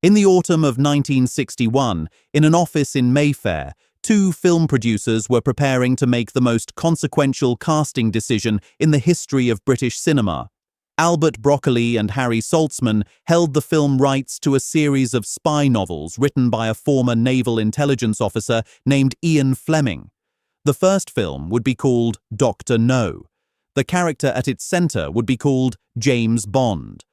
In the autumn of 1961, in an office in Mayfair, two film producers were preparing to make the most consequential casting decision in the history of British cinema. Albert Broccoli and Harry Saltzman held the film rights to a series of spy novels written by a former naval intelligence officer named Ian Fleming. The first film would be called Dr. No. The character at its center would be called James Bond.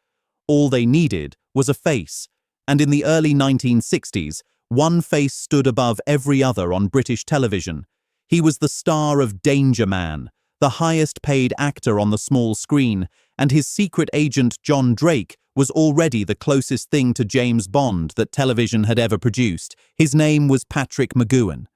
All they needed was a face, and in the early 1960s, one face stood above every other on British television. He was the star of Danger Man, the highest-paid actor on the small screen, and his secret agent John Drake was already the closest thing to James Bond that television had ever produced. His name was Patrick McGoohan.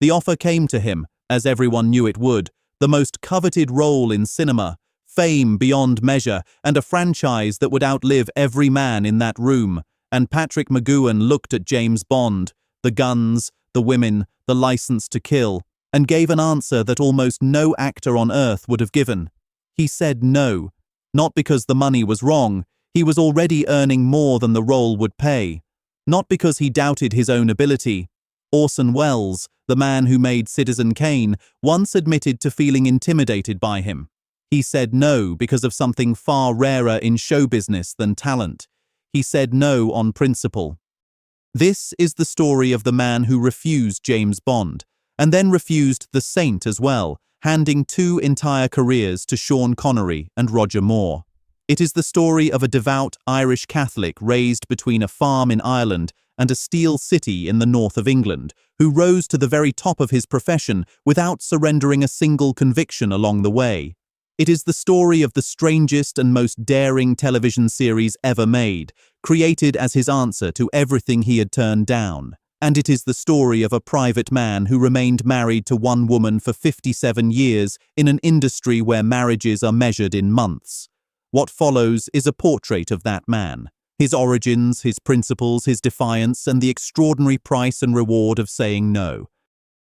The offer came to him, as everyone knew it would, the most coveted role in cinema, fame beyond measure, and a franchise that would outlive every man in that room. And Patrick McGoohan looked at James Bond, the guns, the women, the license to kill, and gave an answer that almost no actor on earth would have given. He said no, not because the money was wrong. He was already earning more than the role would pay. Not because he doubted his own ability. Orson Welles, the man who made Citizen Kane, once admitted to feeling intimidated by him. He said no because of something far rarer in show business than talent. He said no on principle. This is the story of the man who refused James Bond, and then refused The Saint as well, handing two entire careers to Sean Connery and Roger Moore. It is the story of a devout Irish Catholic raised between a farm in Ireland and a steel city in the north of England, who rose to the very top of his profession without surrendering a single conviction along the way. It is the story of the strangest and most daring television series ever made, created as his answer to everything he had turned down. And it is the story of a private man who remained married to one woman for 57 years in an industry where marriages are measured in months. What follows is a portrait of that man, his origins, his principles, his defiance, and the extraordinary price and reward of saying no.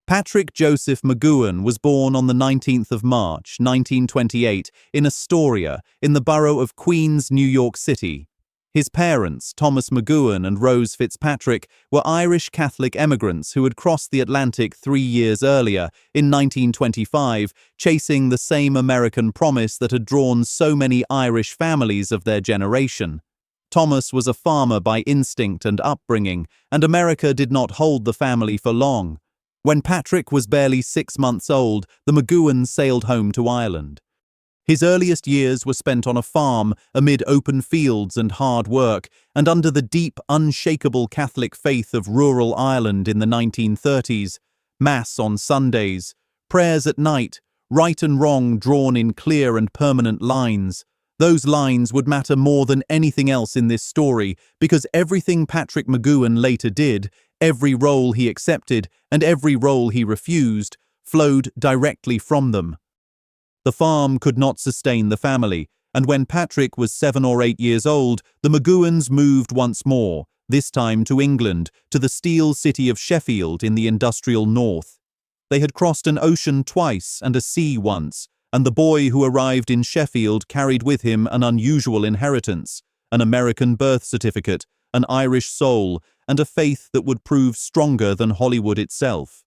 Patrick Joseph McGoohan was born on the 19th of March, 1928, in Astoria, in the borough of Queens, New York City. His parents, Thomas McGoohan and Rose Fitzpatrick, were Irish Catholic emigrants who had crossed the Atlantic 3 years earlier, in 1925, chasing the same American promise that had drawn so many Irish families of their generation. Thomas was a farmer by instinct and upbringing, and America did not hold the family for long. When Patrick was barely 6 months old, the McGoohans sailed home to Ireland. His earliest years were spent on a farm, amid open fields and hard work, and under the deep, unshakable Catholic faith of rural Ireland in the 1930s. Mass on Sundays, prayers at night, right and wrong drawn in clear and permanent lines. Those lines would matter more than anything else in this story, because everything Patrick McGoohan later did, every role he accepted, and every role he refused, flowed directly from them. The farm could not sustain the family, and when Patrick was 7 or 8 years old, the McGoohans moved once more, this time to England, to the steel city of Sheffield in the industrial north. They had crossed an ocean twice and a sea once, and the boy who arrived in Sheffield carried with him an unusual inheritance, an American birth certificate, an Irish soul, and a faith that would prove stronger than Hollywood itself.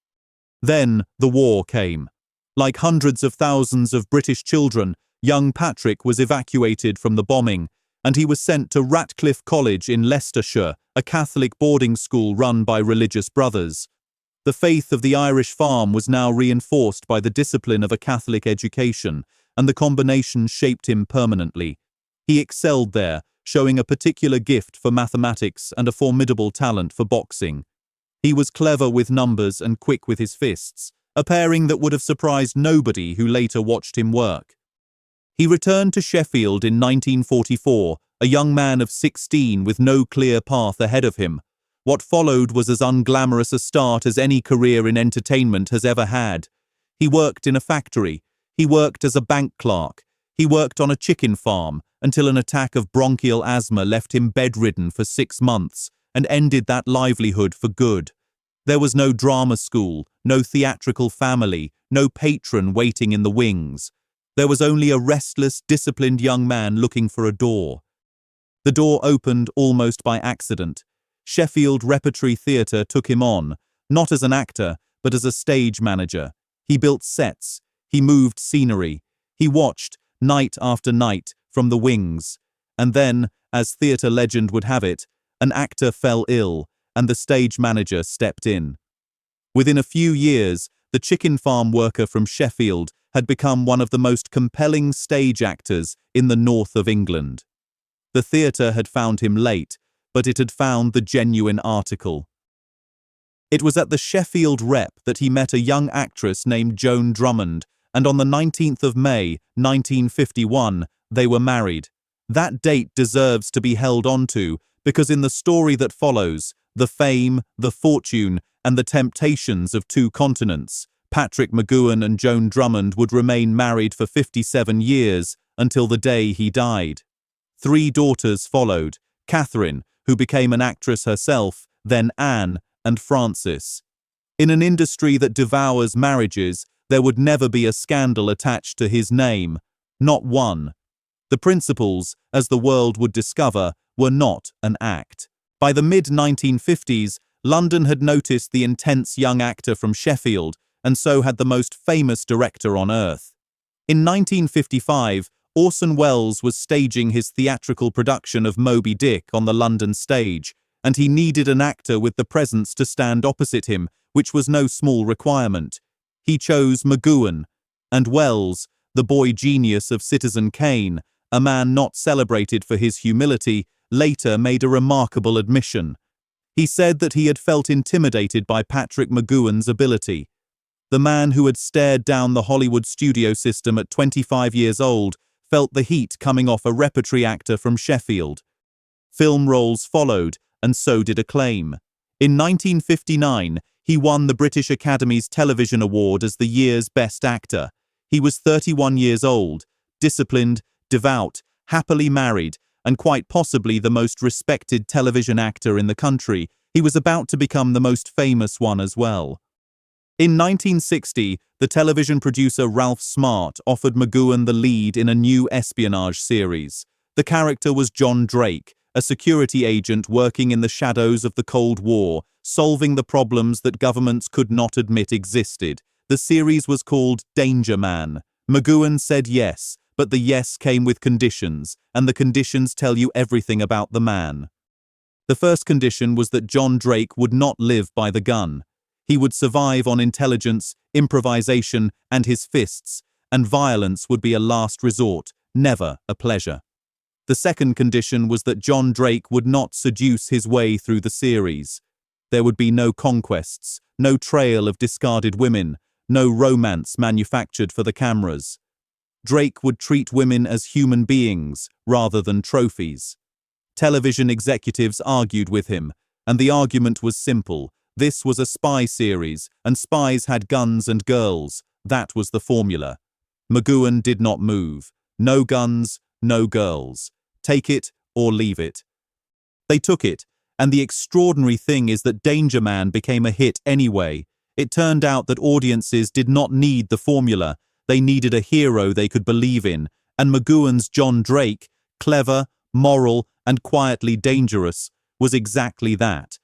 Then the war came. Like hundreds of thousands of British children, young Patrick was evacuated from the bombing, and he was sent to Ratcliffe College in Leicestershire, a Catholic boarding school run by religious brothers. The faith of the Irish farm was now reinforced by the discipline of a Catholic education, and the combination shaped him permanently. He excelled there, showing a particular gift for mathematics and a formidable talent for boxing. He was clever with numbers and quick with his fists, a pairing that would have surprised nobody who later watched him work. He returned to Sheffield in 1944, a young man of 16 with no clear path ahead of him. What followed was as unglamorous a start as any career in entertainment has ever had. He worked in a factory. He worked as a bank clerk. He worked on a chicken farm until an attack of bronchial asthma left him bedridden for 6 months and ended that livelihood for good. There was no drama school, no theatrical family, no patron waiting in the wings. There was only a restless, disciplined young man looking for a door. The door opened almost by accident. Sheffield Repertory Theatre took him on, not as an actor, but as a stage manager. He built sets, he moved scenery, he watched, night after night, from the wings. And then, as theatre legend would have it, an actor fell ill, and the stage manager stepped in. Within a few years, the chicken farm worker from Sheffield had become one of the most compelling stage actors in the north of England. The theatre had found him late, but it had found the genuine article. It was at the Sheffield Rep that he met a young actress named Joan Drummond, and on the 19th of May, 1951, they were married. That date deserves to be held onto, because in the story that follows, the fame, the fortune, and the temptations of two continents, Patrick McGoohan and Joan Drummond would remain married for 57 years until the day he died. 3 daughters followed, Catherine, who became an actress herself, then Anne, and Frances. In an industry that devours marriages, there would never be a scandal attached to his name, not one. The principals, as the world would discover, were not an act. By the mid-1950s, London had noticed the intense young actor from Sheffield, and so had the most famous director on earth. In 1955, Orson Welles was staging his theatrical production of Moby Dick on the London stage, and he needed an actor with the presence to stand opposite him, which was no small requirement. He chose McGoohan, and Welles, the boy genius of Citizen Kane, a man not celebrated for his humility, later made a remarkable admission. He said that he had felt intimidated by Patrick McGoohan's ability. The man who had stared down the Hollywood studio system at 25 years old felt the heat coming off a repertory actor from Sheffield. Film roles followed, and so did acclaim. In 1959, he won the British Academy's Television Award as the year's Best Actor. He was 31 years old, disciplined, devout, happily married, and quite possibly the most respected television actor in the country. He was about to become the most famous one as well. In 1960, the television producer Ralph Smart offered McGoohan the lead in a new espionage series. The character was John Drake, a security agent working in the shadows of the Cold War, solving the problems that governments could not admit existed. The series was called Danger Man. McGoohan said yes, but the yes came with conditions, and the conditions tell you everything about the man. The first condition was that John Drake would not live by the gun. He would survive on intelligence, improvisation, and his fists, and violence would be a last resort, never a pleasure. The second condition was that John Drake would not seduce his way through the series. There would be no conquests, no trail of discarded women, no romance manufactured for the cameras. Drake would treat women as human beings rather than trophies. Television executives argued with him, and the argument was simple. This was a spy series, and spies had guns and girls. That was the formula. McGoohan did not move. No guns, no girls. Take it or leave it. They took it, and the extraordinary thing is that Danger Man became a hit anyway. It turned out that audiences did not need the formula. They needed a hero they could believe in, and McGoohan's John Drake, clever, moral, and quietly dangerous, was exactly that.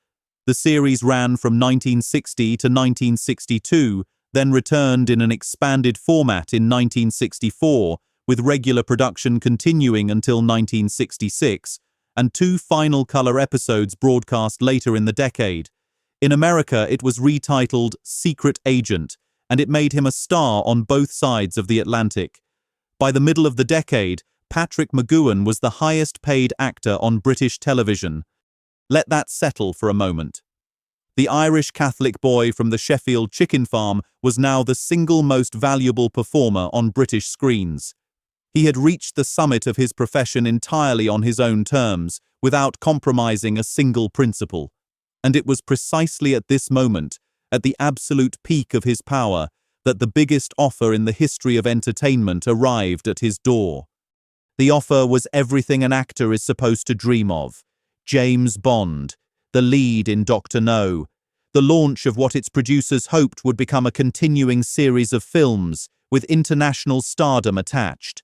The series ran from 1960 to 1962, then returned in an expanded format in 1964, with regular production continuing until 1966, and 2 final color episodes broadcast later in the decade. In America, it was retitled Secret Agent, and it made him a star on both sides of the Atlantic. By the middle of the decade, Patrick McGoohan was the highest-paid actor on British television. Let that settle for a moment. The Irish Catholic boy from the Sheffield chicken farm was now the single most valuable performer on British screens. He had reached the summit of his profession entirely on his own terms, without compromising a single principle. And it was precisely at this moment, at the absolute peak of his power, that the biggest offer in the history of entertainment arrived at his door. The offer was everything an actor is supposed to dream of. James Bond, the lead in Dr. No, the launch of what its producers hoped would become a continuing series of films with international stardom attached.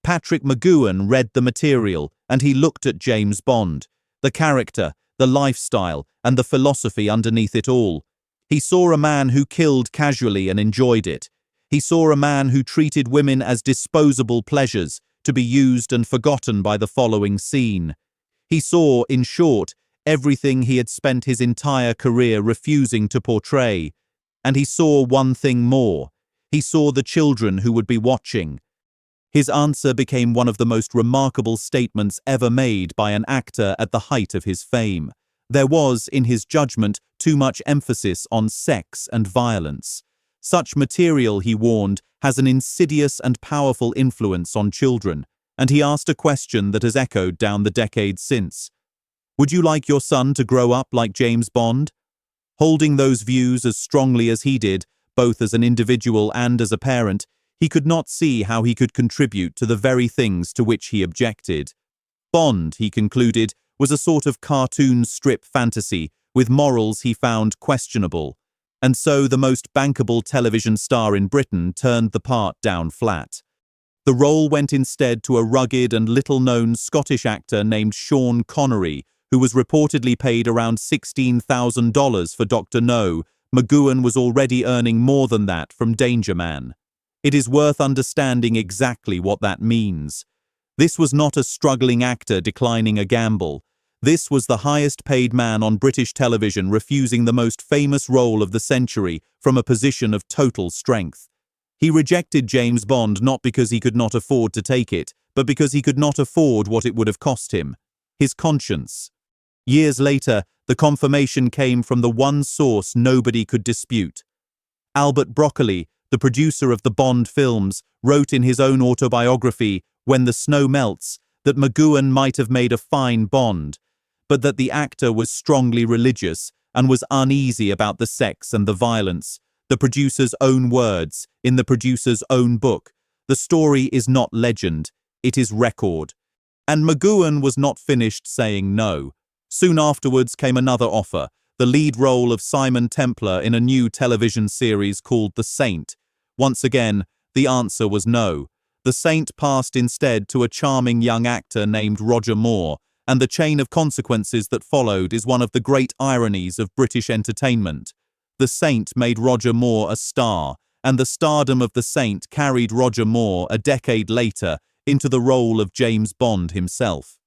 Patrick McGoohan read the material, and he looked at James Bond, the character, the lifestyle, and the philosophy underneath it all. He saw a man who killed casually and enjoyed it. He saw a man who treated women as disposable pleasures, to be used and forgotten by the following scene. He saw, in short, everything he had spent his entire career refusing to portray. And he saw one thing more. He saw the children who would be watching. His answer became one of the most remarkable statements ever made by an actor at the height of his fame. There was, in his judgment, too much emphasis on sex and violence. Such material, he warned, has an insidious and powerful influence on children, and he asked a question that has echoed down the decades since. Would you like your son to grow up like James Bond? Holding those views as strongly as he did, both as an individual and as a parent, he could not see how he could contribute to the very things to which he objected. Bond, he concluded, was a sort of cartoon strip fantasy with morals he found questionable, and so the most bankable television star in Britain turned the part down flat. The role went instead to a rugged and little-known Scottish actor named Sean Connery, who was reportedly paid around $16,000 for Dr. No. McGoohan was already earning more than that from Danger Man. It is worth understanding exactly what that means. This was not a struggling actor declining a gamble. This was the highest-paid man on British television refusing the most famous role of the century from a position of total strength. He rejected James Bond not because he could not afford to take it, but because he could not afford what it would have cost him: his conscience. Years later, the confirmation came from the one source nobody could dispute. Albert Broccoli, the producer of the Bond films, wrote in his own autobiography, When the Snow Melts, that McGoohan might have made a fine Bond, but that the actor was strongly religious and was uneasy about the sex and the violence. The producer's own words, in the producer's own book. The story is not legend, it is record. And McGoohan was not finished saying no. Soon afterwards came another offer, the lead role of Simon Templar in a new television series called The Saint. Once again, the answer was no. The Saint passed instead to a charming young actor named Roger Moore, and the chain of consequences that followed is one of the great ironies of British entertainment. The Saint made Roger Moore a star, and the stardom of The Saint carried Roger Moore a decade later into the role of James Bond himself.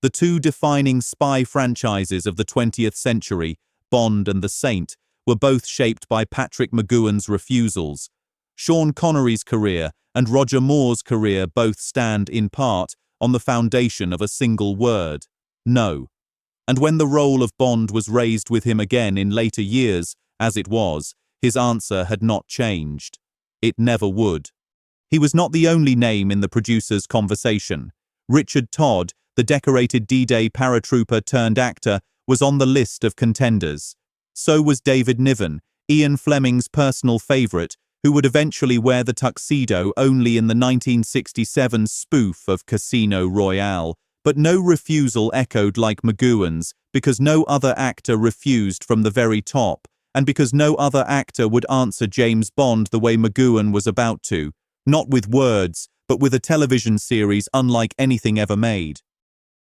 The two defining spy franchises of the 20th century, Bond and The Saint, were both shaped by Patrick McGoohan's refusals. Sean Connery's career and Roger Moore's career both stand, in part, on the foundation of a single word: no. And when the role of Bond was raised with him again in later years, as it was, his answer had not changed. It never would. He was not the only name in the producer's conversation. Richard Todd, the decorated D-Day paratrooper turned actor, was on the list of contenders. So was David Niven, Ian Fleming's personal favourite, who would eventually wear the tuxedo only in the 1967 spoof of Casino Royale. But no refusal echoed like McGoohan's, because no other actor refused from the very top, and because no other actor would answer James Bond the way McGoohan was about to, not with words, but with a television series unlike anything ever made.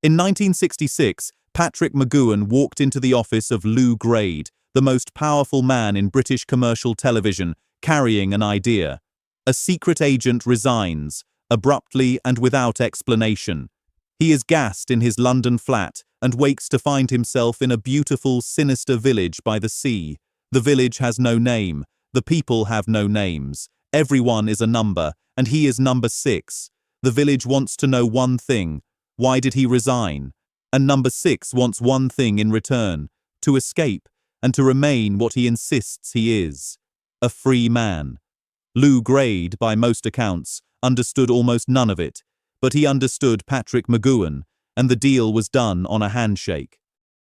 In 1966, Patrick McGoohan walked into the office of Lou Grade, the most powerful man in British commercial television, carrying an idea. A secret agent resigns, abruptly and without explanation. He is gassed in his London flat and wakes to find himself in a beautiful, sinister village by the sea. The village has no name. The people have no names. Everyone is a number, and he is number 6. The village wants to know one thing: why did he resign? And number 6 wants one thing in return: to escape, and to remain what he insists he is: a free man. Lou Grade, by most accounts, understood almost none of it, but he understood Patrick McGoohan, and the deal was done on a handshake.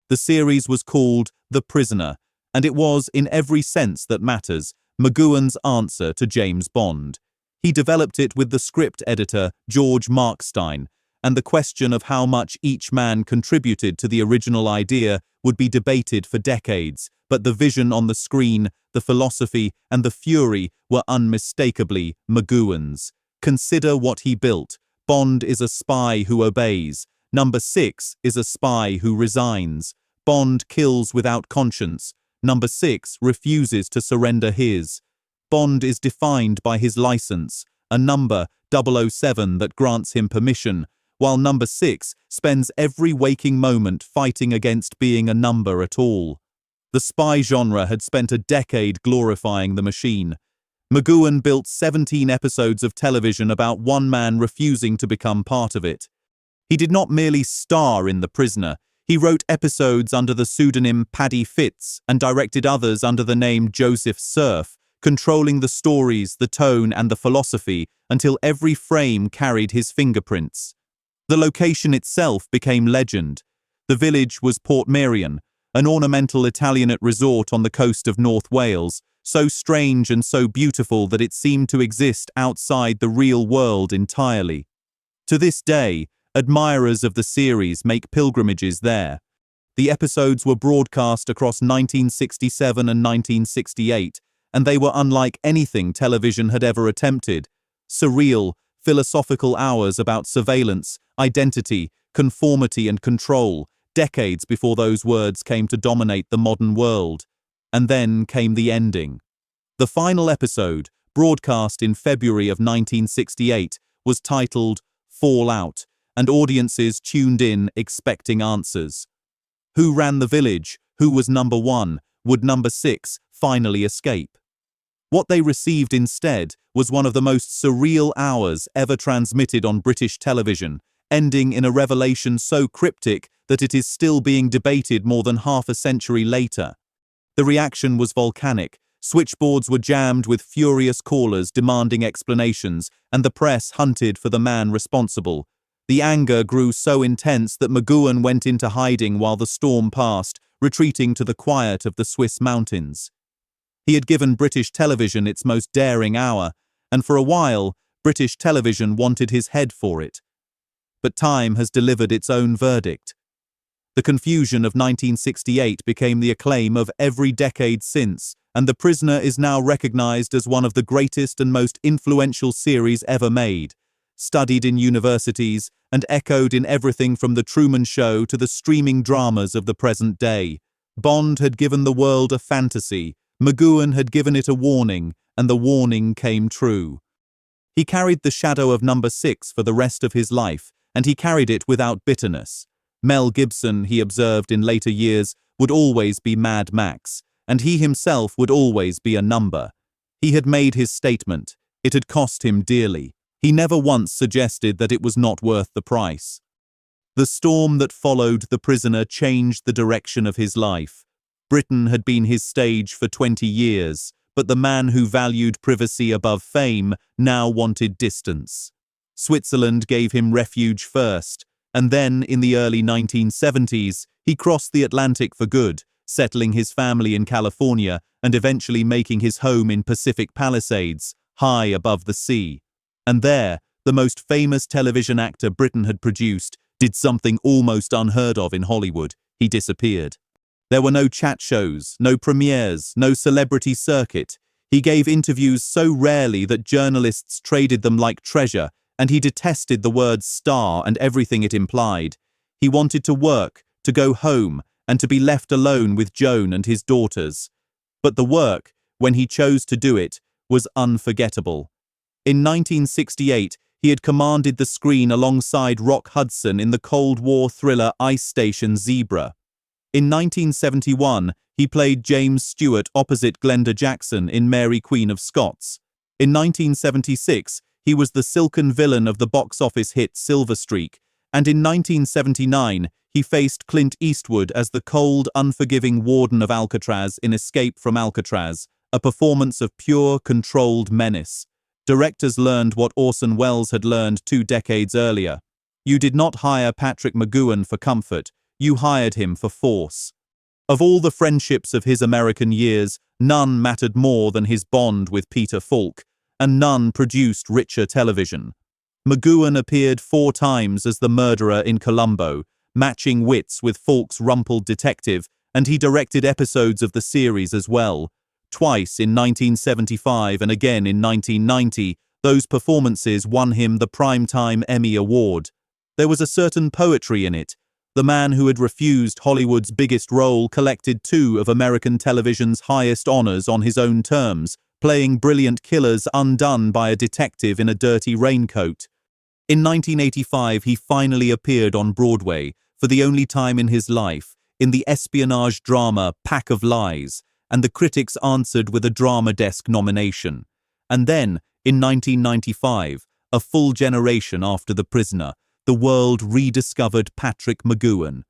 The series was called The Prisoner, and it was, in every sense that matters, McGoohan's answer to James Bond. He developed it with the script editor, George Markstein, and the question of how much each man contributed to the original idea would be debated for decades, but the vision on the screen, the philosophy, and the fury were unmistakably McGoohan's. Consider what he built. Bond is a spy who obeys. Number 6 is a spy who resigns. Bond kills without conscience. Number 6 refuses to surrender his. Bond is defined by his license, a number, 007, that grants him permission, while number 6 spends every waking moment fighting against being a number at all. The spy genre had spent a decade glorifying the machine. McGoohan built 17 episodes of television about one man refusing to become part of it. He did not merely star in The Prisoner, he wrote episodes under the pseudonym Paddy Fitz and directed others under the name Joseph Surf, controlling the stories, the tone, and the philosophy until every frame carried his fingerprints. The location itself became legend. The village was Portmeirion, an ornamental Italianate resort on the coast of North Wales, so strange and so beautiful that it seemed to exist outside the real world entirely. To this day, admirers of the series make pilgrimages there. The episodes were broadcast across 1967 and 1968, and they were unlike anything television had ever attempted. Surreal, philosophical hours about surveillance, identity, conformity, and control, decades before those words came to dominate the modern world. And then came the ending. The final episode, broadcast in February of 1968, was titled Fallout, and audiences tuned in expecting answers. Who ran the village? Who was number 1? Would number 6 finally escape? What they received instead was one of the most surreal hours ever transmitted on British television, ending in a revelation so cryptic that it is still being debated more than half a century later. The reaction was volcanic. Switchboards were jammed with furious callers demanding explanations, and the press hunted for the man responsible. The anger grew so intense that McGoohan went into hiding while the storm passed, retreating to the quiet of the Swiss mountains. He had given British television its most daring hour, and for a while, British television wanted his head for it. But time has delivered its own verdict. The confusion of 1968 became the acclaim of every decade since, and The Prisoner is now recognized as one of the greatest and most influential series ever made, studied in universities and echoed in everything from The Truman Show to the streaming dramas of the present day. Bond had given the world a fantasy, McGoohan had given it a warning, and the warning came true. He carried the shadow of number 6 for the rest of his life, and he carried it without bitterness. Mel Gibson, he observed in later years, would always be Mad Max, and he himself would always be a number. He had made his statement. It had cost him dearly. He never once suggested that it was not worth the price. The storm that followed The Prisoner changed the direction of his life. Britain had been his stage for 20 years, but the man who valued privacy above fame now wanted distance. Switzerland gave him refuge first, and then in the early 1970s, he crossed the Atlantic for good, settling his family in California and eventually making his home in Pacific Palisades, high above the sea. And there, the most famous television actor Britain had produced did something almost unheard of in Hollywood. He disappeared. There were no chat shows, no premieres, no celebrity circuit. He gave interviews so rarely that journalists traded them like treasure, and he detested the word star and everything it implied. He wanted to work, to go home, and to be left alone with Joan and his daughters. But the work, when he chose to do it, was unforgettable. In 1968, he had commanded the screen alongside Rock Hudson in the Cold War thriller Ice Station Zebra. In 1971, he played James Stewart opposite Glenda Jackson in Mary Queen of Scots. In 1976, he was the silken villain of the box office hit Silver Streak, and in 1979, he faced Clint Eastwood as the cold, unforgiving warden of Alcatraz in Escape from Alcatraz, a performance of pure, controlled menace. Directors learned what Orson Welles had learned 2 decades earlier. You did not hire Patrick McGoohan for comfort, you hired him for force. Of all the friendships of his American years, none mattered more than his bond with Peter Falk, and none produced richer television. McGoohan appeared 4 times as the murderer in Columbo, matching wits with Falk's rumpled detective, and he directed episodes of the series as well. Twice in 1975 and again in 1990, those performances won him the Primetime Emmy Award. There was a certain poetry in it. The man who had refused Hollywood's biggest role collected two of American television's highest honors on his own terms, playing brilliant killers undone by a detective in a dirty raincoat. In 1985, he finally appeared on Broadway, for the only time in his life, in the espionage drama Pack of Lies, and the critics answered with a Drama Desk nomination. And then, in 1995, a full generation after The Prisoner, the world rediscovered Patrick McGoohan.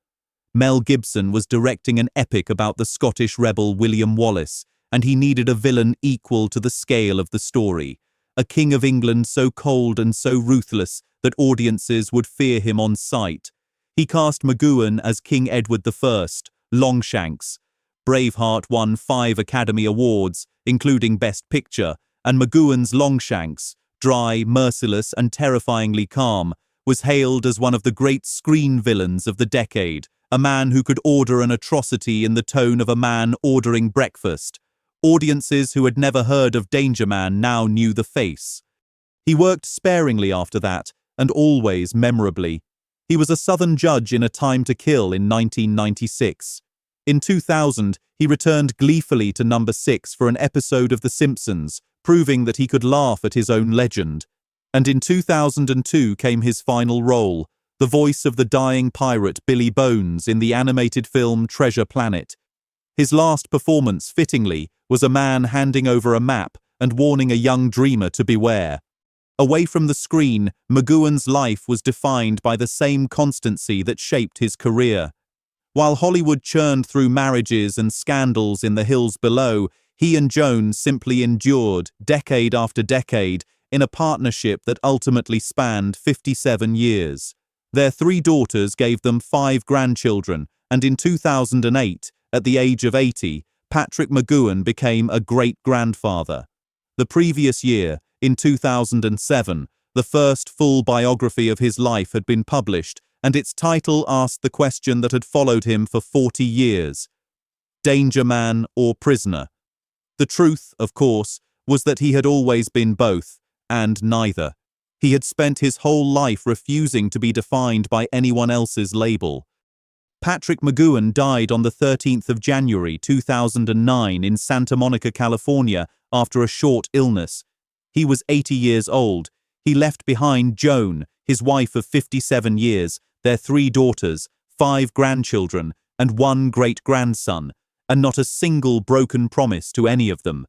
Mel Gibson was directing an epic about the Scottish rebel William Wallace, and he needed a villain equal to the scale of the story. A king of England so cold and so ruthless that audiences would fear him on sight. He cast McGoohan as King Edward I, Longshanks. Braveheart won 5 Academy Awards, including Best Picture, and McGoohan's Longshanks, dry, merciless, and terrifyingly calm, was hailed as one of the great screen villains of the decade, a man who could order an atrocity in the tone of a man ordering breakfast. Audiences who had never heard of Danger Man now knew the face. He worked sparingly after that, and always memorably. He was a Southern judge in A Time to Kill in 1996. In 2000, he returned gleefully to number 6 for an episode of The Simpsons, proving that he could laugh at his own legend. And in 2002 came his final role, the voice of the dying pirate Billy Bones in the animated film Treasure Planet. His last performance, fittingly, was a man handing over a map and warning a young dreamer to beware. Away from the screen, McGoohan's life was defined by the same constancy that shaped his career. While Hollywood churned through marriages and scandals in the hills below, he and Joan simply endured, decade after decade, in a partnership that ultimately spanned 57 years. Their 3 daughters gave them 5 grandchildren, and in 2008, at the age of 80, Patrick McGoohan became a great-grandfather. The previous year, in 2007, the first full biography of his life had been published, and its title asked the question that had followed him for 40 years. Danger Man or prisoner? The truth, of course, was that he had always been both, and neither. He had spent his whole life refusing to be defined by anyone else's label. Patrick McGoohan died on the 13th of January 2009 in Santa Monica, California, after a short illness. He was 80 years old. He left behind Joan, his wife of 57 years, their 3 daughters, 5 grandchildren, and 1 great-grandson, and not a single broken promise to any of them.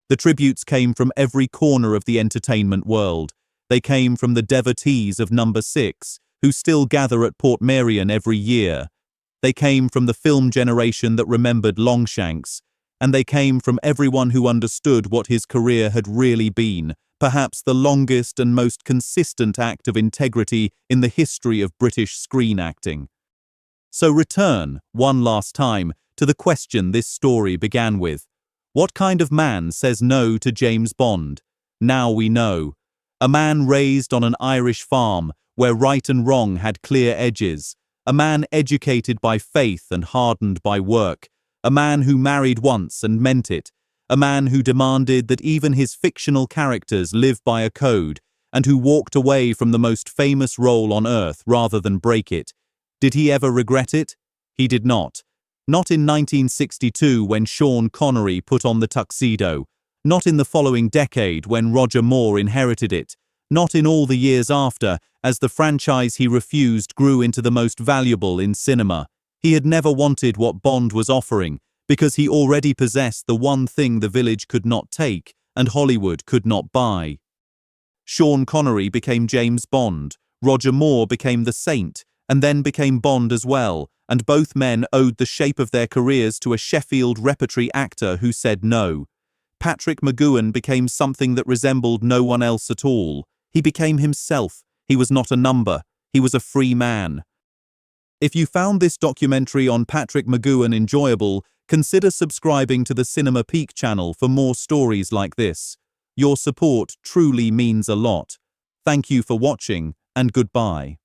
The tributes came from every corner of the entertainment world. They came from the devotees of number 6, who still gather at Portmeirion every year. They came from the film generation that remembered Longshanks, and they came from everyone who understood what his career had really been, perhaps the longest and most consistent act of integrity in the history of British screen acting. So return, one last time, to the question this story began with. What kind of man says no to James Bond? Now we know. A man raised on an Irish farm, where right and wrong had clear edges. A man educated by faith and hardened by work. A man who married once and meant it. A man who demanded that even his fictional characters live by a code, and who walked away from the most famous role on earth rather than break it. Did he ever regret it? He did not. Not in 1962 when Sean Connery put on the tuxedo. Not in the following decade when Roger Moore inherited it. Not in all the years after, as the franchise he refused grew into the most valuable in cinema. He had never wanted what Bond was offering, because he already possessed the one thing the village could not take and Hollywood could not buy. Sean Connery became James Bond, Roger Moore became the Saint, and then became Bond as well, and both men owed the shape of their careers to a Sheffield repertory actor who said no. Patrick McGoohan became something that resembled no one else at all. He became himself. He was not a number. He was a free man. If you found this documentary on Patrick McGoohan enjoyable, consider subscribing to the Cinema Peak channel for more stories like this. Your support truly means a lot. Thank you for watching, and goodbye.